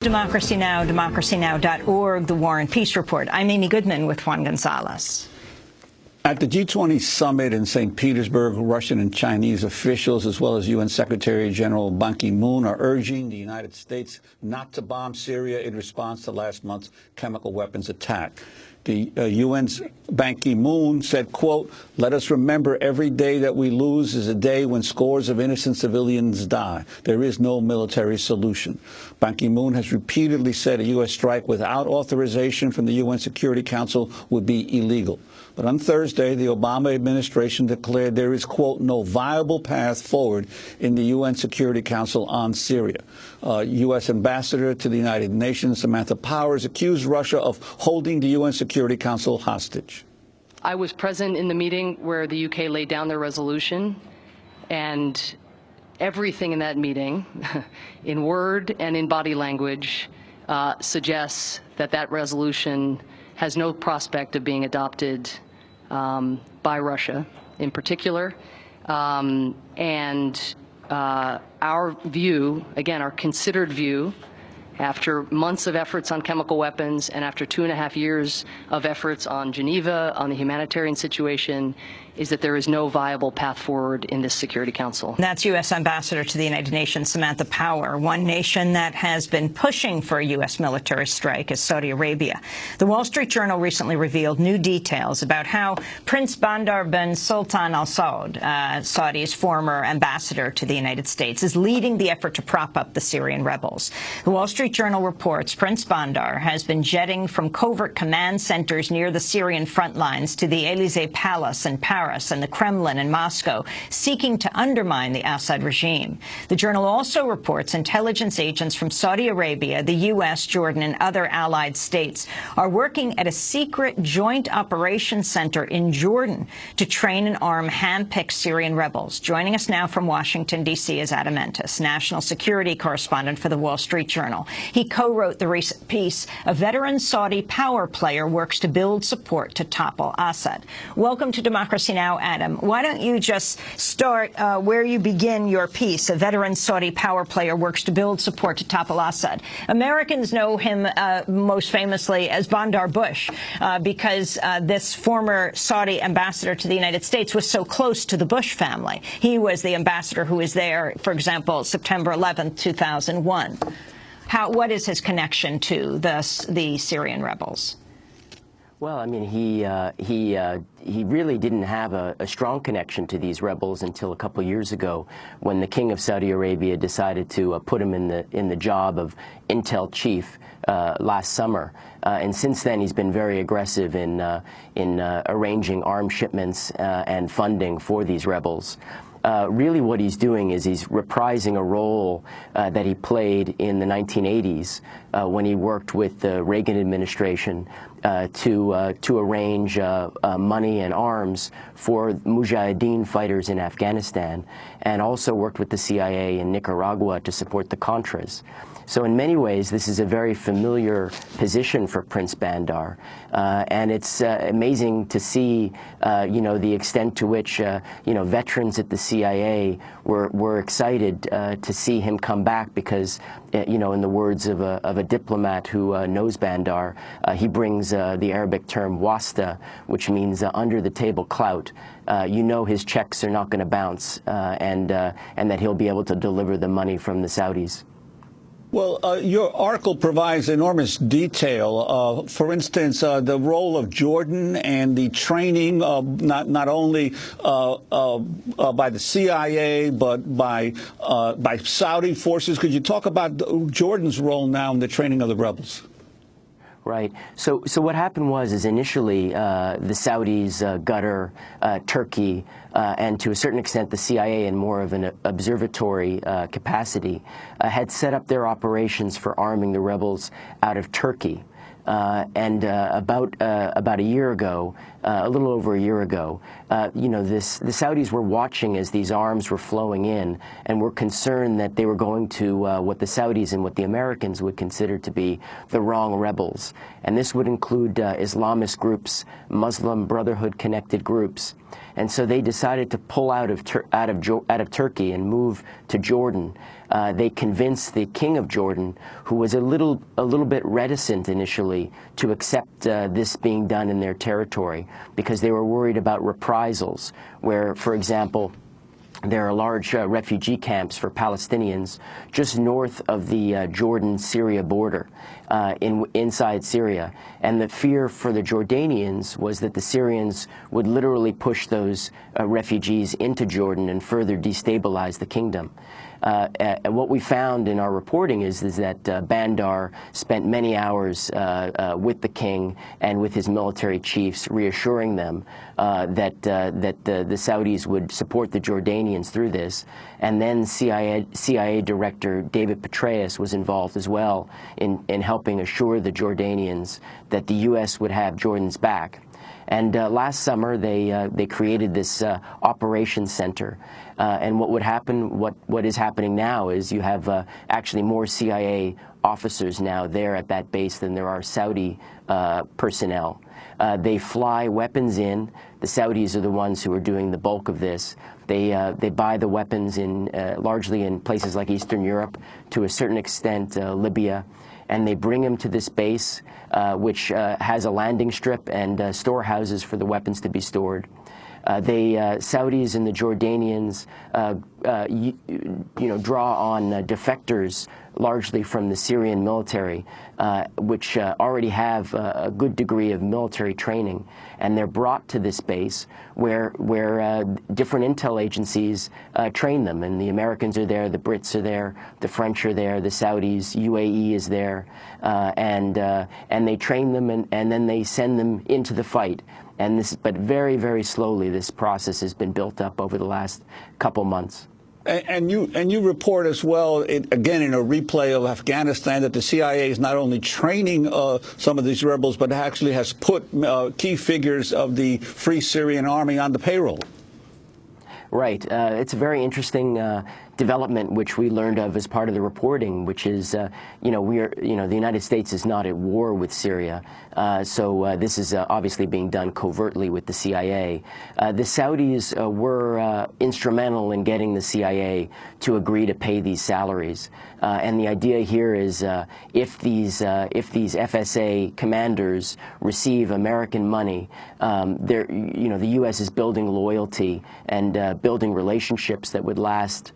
Democracy Now!, democracynow.org, The War and Peace Report. I'm Amy Goodman with Juan Gonzalez. At the G20 summit in St. Petersburg, Russian and Chinese officials, as well as UN Secretary General Ban Ki-moon, are urging the United States not to bomb Syria in response to last month's chemical weapons attack. The UN's Ban Ki-moon said, quote, "Let us remember every day that we lose is a day when scores of innocent civilians die. There is no military solution." Ban Ki-moon has repeatedly said a U.S. strike without authorization from the UN Security Council would be illegal. But on Thursday, the Obama administration declared there is, quote, "no viable path forward in the UN Security Council on Syria." U.S. Ambassador to the United Nations, Samantha Powers, accused Russia of holding the UN Security Council hostage. I was present in the meeting where the UK laid down their resolution, and everything in that meeting, in word and in body language, suggests that that resolution has no prospect of being adopted by Russia in particular. Our view, again, our considered view, after months of efforts on chemical weapons and after 2.5 years of efforts on Geneva, on the humanitarian situation, is that there is no viable path forward in this Security Council. That's U.S. Ambassador to the United Nations, Samantha Power. One nation that has been pushing for a U.S. military strike is Saudi Arabia. The Wall Street Journal recently revealed new details about how Prince Bandar bin Sultan Al Saud, Saudi's former ambassador to the United States, is leading the effort to prop up the Syrian rebels. The Wall Street Journal reports Prince Bandar has been jetting from covert command centers near the Syrian front lines to the Élysée Palace in Paris and the Kremlin in Moscow, seeking to undermine the Assad regime. The journal also reports intelligence agents from Saudi Arabia, the U.S., Jordan, and other allied states are working at a secret joint operations center in Jordan to train and arm hand-picked Syrian rebels. Joining us now from Washington, D.C. is Adam Entis, national security correspondent for the Wall Street Journal. He co-wrote the recent piece, "A Veteran Saudi Power Player Works to Build Support to Topple Assad." Welcome to Democracy Now, Adam. Why don't you just start where you begin your piece? A veteran Saudi power player works to build support to topple Assad. Americans know him most famously as Bandar Bush because this former Saudi ambassador to the United States was so close to the Bush family. He was the ambassador who was there, for example, September 11th, 2001. What is his connection to the Syrian rebels? Well, I mean, he really didn't have a strong connection to these rebels until a couple years ago, when the King of Saudi Arabia decided to put him in the job of intel chief last summer. And since then, he's been very aggressive in arranging arms shipments and funding for these rebels. Really what he's doing is he's reprising a role that he played in the 1980s when he worked with the Reagan administration to arrange money and arms for Mujahideen fighters in Afghanistan, and also worked with the CIA in Nicaragua to support the Contras. So in many ways, this is a very familiar position for Prince Bandar, and it's amazing to see, the extent to which, veterans at the CIA were excited to see him come back because, in the words of a diplomat who knows Bandar, he brings the Arabic term wasta, which means under-the-table clout. His checks are not going to bounce, and that he'll be able to deliver the money from the Saudis. Well, your article provides enormous detail. For instance, the role of Jordan and the training, not only by the CIA but by Saudi forces. Could you talk about Jordan's role now in the training of the rebels? Right. So what happened was initially the Saudis, Qatar, Turkey, and to a certain extent the CIA in more of an observatory capacity had set up their operations for arming the rebels out of Turkey. About a year ago, a little over a year ago, the Saudis were watching as these arms were flowing in, and were concerned that they were going to what the Saudis and what the Americans would consider to be the wrong rebels. And this would include Islamist groups, Muslim Brotherhood-connected groups. And so they decided to pull out of Turkey and move to Jordan. They convinced the king of Jordan, who was a little bit reticent initially to accept this being done in their territory, because they were worried about reprisals, where, for example, there are large refugee camps for Palestinians just north of the Jordan-Syria border inside Syria. And the fear for the Jordanians was that the Syrians would literally push those refugees into Jordan and further destabilize the kingdom. And what we found in our reporting is that Bandar spent many hours with the king and with his military chiefs, reassuring them that the Saudis would support the Jordanians through this. And then CIA Director David Petraeus was involved as well in helping assure the Jordanians that the U.S. would have Jordan's back. And last summer, they created this operations center. And what would happen, what is happening now is you have actually more CIA officers now there at that base than there are Saudi personnel. They fly weapons in. The Saudis are the ones who are doing the bulk of this. They buy the weapons largely in places like Eastern Europe, to a certain extent Libya, and they bring them to this base, which has a landing strip and storehouses for the weapons to be stored. The Saudis and the Jordanians, draw on defectors largely from the Syrian military, which already have a good degree of military training, and they're brought to this base where different intel agencies train them, and the Americans are there, the Brits are there, the French are there, the Saudis, UAE is there, and they train them, and then they send them into the fight. But very, very slowly, this process has been built up over the last couple months. And you report as well, again in a replay of Afghanistan, that the CIA is not only training some of these rebels, but actually has put key figures of the Free Syrian Army on the payroll. Right. It's a very interesting development which we learned of as part of the reporting, which is, the United States is not at war with Syria, so this is obviously being done covertly with the CIA. The Saudis were instrumental in getting the CIA to agree to pay these salaries, and the idea here is if these FSA commanders receive American money, the U.S. is building loyalty and building relationships that would last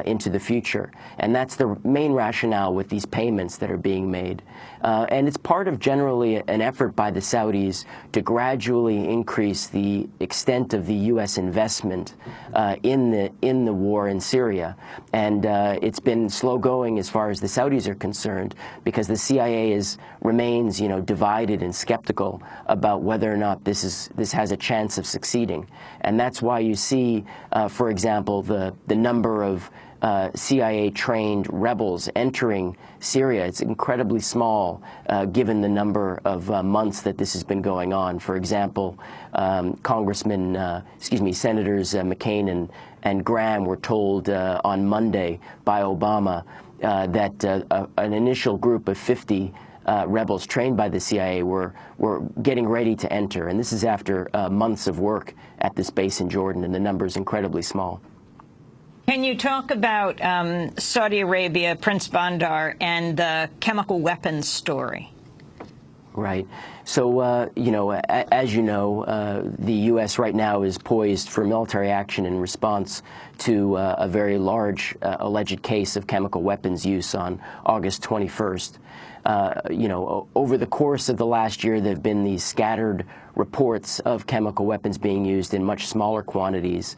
into the future. And that's the main rationale with these payments that are being made. And it's part of generally an effort by the Saudis to gradually increase the extent of the U.S. investment in the war in Syria. And it's been slow going as far as the Saudis are concerned, because the CIA remains divided and skeptical about whether or not this has a chance of succeeding. And that's why you see, for example, the number of CIA-trained rebels entering Syria. It's incredibly small, given the number of months that this has been going on. For example, Senators McCain and Graham were told on Monday by Obama that an initial group of 50 rebels trained by the CIA were getting ready to enter. And this is after months of work at this base in Jordan, and the number is incredibly small. Can you talk about Saudi Arabia, Prince Bandar, and the chemical weapons story? Right. So, as you know, the U.S. right now is poised for military action in response to a very large alleged case of chemical weapons use on August 21st. Over the course of the last year, there have been these scattered reports of chemical weapons being used in much smaller quantities.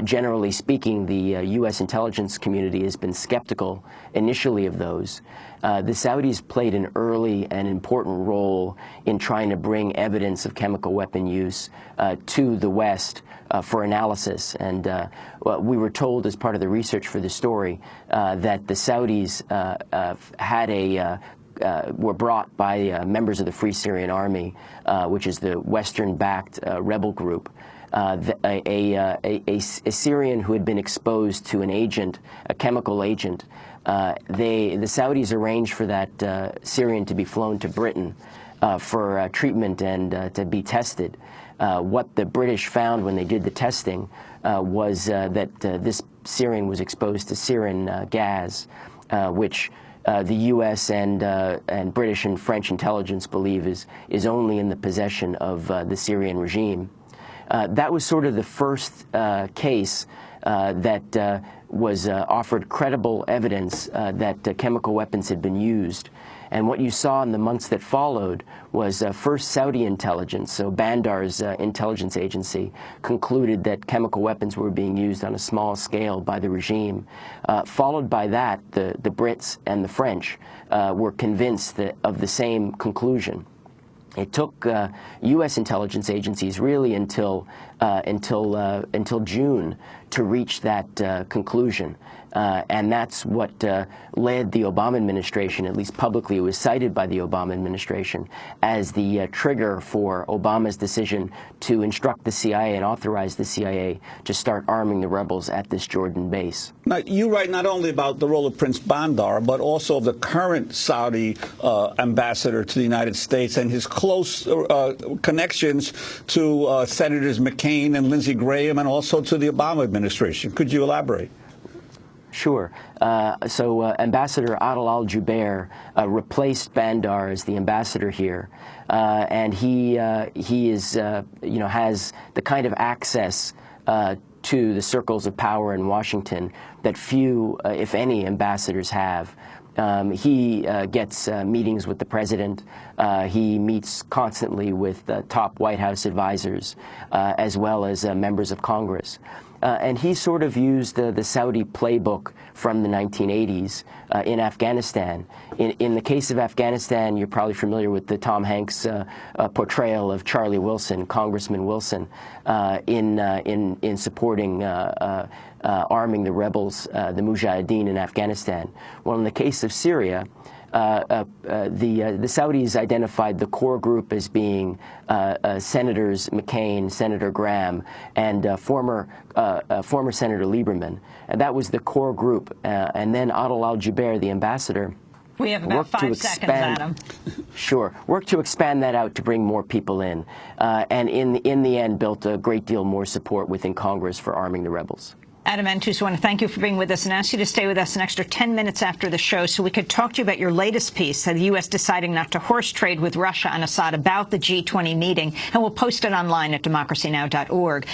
Generally speaking, the U.S. intelligence community has been skeptical initially of those. The Saudis played an early and important role in trying to bring evidence of chemical weapon use to the West for analysis. And we were told as part of the research for the story that the Saudis were brought by members of the Free Syrian Army, which is the Western-backed rebel group. A Syrian who had been exposed to a chemical agent. The Saudis arranged for that Syrian to be flown to Britain for treatment and to be tested. What the British found when they did the testing was that this Syrian was exposed to Syrian gas, which the U.S. and British and French intelligence believe is only in the possession of the Syrian regime. That was sort of the first case that was offered credible evidence that chemical weapons had been used. And what you saw in the months that followed was first Saudi intelligence, so Bandar's intelligence agency, concluded that chemical weapons were being used on a small scale by the regime. Followed by that, the Brits and the French were convinced of the same conclusion. It took U.S. intelligence agencies really until June to reach that conclusion. And that's what led the Obama administration, at least publicly it was cited by the Obama administration, as the trigger for Obama's decision to instruct the CIA and authorize the CIA to start arming the rebels at this Jordan base. Now, you write not only about the role of Prince Bandar, but also of the current Saudi ambassador to the United States and his close connections to Senators McCain and Lindsey Graham, and also to the Obama administration. Could you elaborate? Sure. So Ambassador Adel al-Jubeir replaced Bandar as the ambassador here, and he is has the kind of access to the circles of power in Washington that few, if any, ambassadors have. He gets meetings with the president. He meets constantly with top White House advisors, as well as members of Congress. And he sort of used the Saudi playbook from the 1980s in Afghanistan. In the case of Afghanistan, you're probably familiar with the Tom Hanks portrayal of Charlie Wilson, Congressman Wilson, in supporting arming the rebels, the Mujahideen in Afghanistan. Well, in the case of Syria, the Saudis identified the core group as being Senators McCain, Senator Graham, and former Senator Lieberman. And that was the core group. And then Adel al-Jubeir, the ambassador, we have about 5 seconds, Adam. Sure. Worked to expand that out to bring more people in. And in the end, built a great deal more support within Congress for arming the rebels. Adam Entous, I want to thank you for being with us and ask you to stay with us an extra 10 minutes after the show so we could talk to you about your latest piece, the U.S. deciding not to horse trade with Russia and Assad, about the G20 meeting. And we'll post it online at democracynow.org.